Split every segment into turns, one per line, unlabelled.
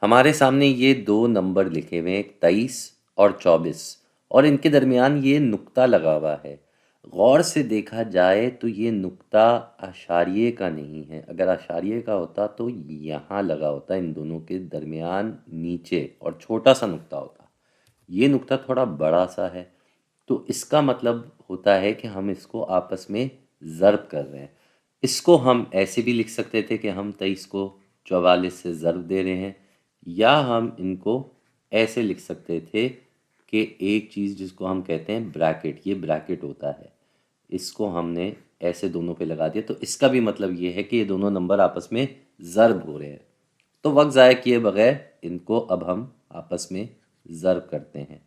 ہمارے سامنے یہ دو نمبر لکھے ہوئے ہیں 23 اور 24 اور ان کے درمیان یہ نقطہ لگا ہوا ہے۔ غور سے دیکھا جائے تو یہ نقطہ اشاریے کا نہیں ہے، اگر اشاریے کا ہوتا تو یہاں لگا ہوتا، ان دونوں کے درمیان نیچے، اور چھوٹا سا نقطہ ہوتا۔ یہ نقطہ تھوڑا بڑا سا ہے، تو اس کا مطلب ہوتا ہے کہ ہم اس کو آپس میں ضرب کر رہے ہیں۔ اس کو ہم ایسے بھی لکھ سکتے تھے کہ ہم 23 کو 44 سے ضرب دے رہے ہیں، یا ہم ان کو ایسے لکھ سکتے تھے کہ ایک چیز جس کو ہم کہتے ہیں بریکٹ، یہ بریکٹ ہوتا ہے، اس کو ہم نے ایسے دونوں پہ لگا دیا، تو اس کا بھی مطلب یہ ہے کہ یہ دونوں نمبر آپس میں ضرب ہو رہے ہیں۔ تو وقت ضائع کیے بغیر ان کو اب ہم آپس میں ضرب کرتے ہیں۔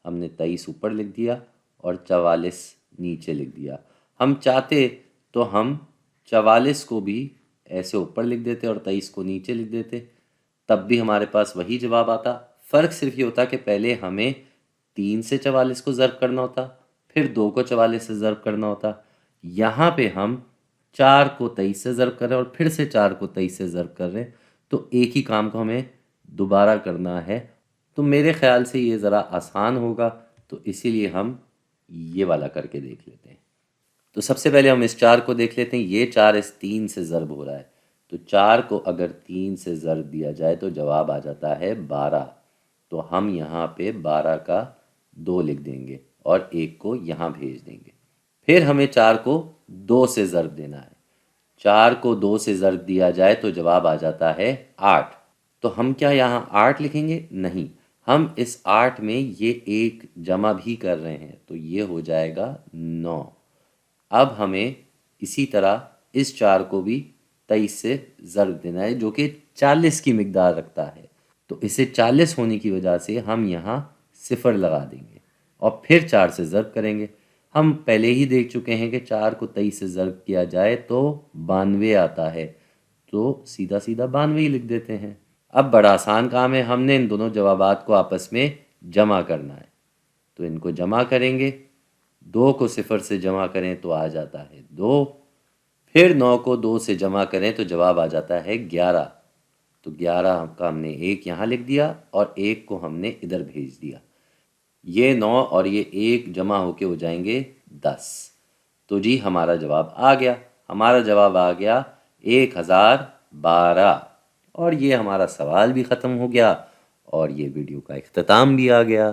ہم نے 23 اوپر لکھ دیا اور 44 نیچے لکھ دیا۔ ہم چاہتے تو ہم 44 کو بھی ایسے اوپر لکھ دیتے اور 23 کو نیچے لکھ دیتے، تب بھی ہمارے پاس وہی جواب آتا۔ فرق صرف یہ ہوتا کہ پہلے ہمیں 3 سے 44 کو ضرب کرنا ہوتا، پھر 2 کو 44 سے ضرب کرنا ہوتا۔ یہاں پہ ہم 4 کو 23 سے ضرب کر رہے ہیں اور پھر سے 4 کو 23 سے ضرب کر رہے ہیں، تو ایک ہی کام کو ہمیں دوبارہ کرنا ہے۔ تو میرے خیال سے یہ ذرا آسان ہوگا، تو اسی لیے ہم یہ والا کر کے دیکھ لیتے ہیں۔ تو سب سے پہلے ہم اس 4 کو دیکھ لیتے ہیں، یہ 4 اس 3 سے ضرب ہو رہا ہے، تو 4 کو اگر 3 سے ضرب دیا جائے تو جواب آ جاتا ہے 12۔ تو ہم یہاں پہ 12 کا 2 لکھ دیں گے اور 1 کو یہاں بھیج دیں گے۔ پھر ہمیں 4 کو 2 سے ضرب دینا ہے، 4 کو 2 سے ضرب دیا جائے تو جواب آ جاتا ہے 8۔ تو ہم کیا یہاں 8 لکھیں گے؟ نہیں، ہم اس 8 میں یہ 1 جمع بھی کر رہے ہیں، تو یہ ہو جائے گا 9۔ اب ہمیں اسی طرح اس 4 کو بھی 23 سے ضرب دینا ہے، جو کہ 40 کی مقدار رکھتا ہے، تو اسے 40 ہونے کی وجہ سے ہم یہاں 0 لگا دیں گے اور پھر 4 سے ضرب کریں گے۔ ہم پہلے ہی دیکھ چکے ہیں کہ 4 کو 23 سے ضرب کیا جائے تو 92 آتا ہے، تو سیدھا سیدھا 92 ہی لکھ دیتے ہیں۔ اب بڑا آسان کام ہے، ہم نے ان دونوں جوابات کو آپس میں جمع کرنا ہے، تو ان کو جمع کریں گے۔ 2 کو 0 سے جمع کریں تو آ جاتا ہے 2، پھر 9 کو 2 سے جمع کریں تو جواب آ جاتا ہے 11۔ تو 11 کا ہم نے 1 یہاں لکھ دیا اور 1 کو ہم نے ادھر بھیج دیا۔ یہ 9 اور یہ 1 جمع ہو کے ہو جائیں گے 10۔ تو جی ہمارا جواب آ گیا، ہمارا جواب آ گیا 1012۔ اور یہ ہمارا سوال بھی ختم ہو گیا اور یہ ویڈیو کا اختتام بھی آ گیا۔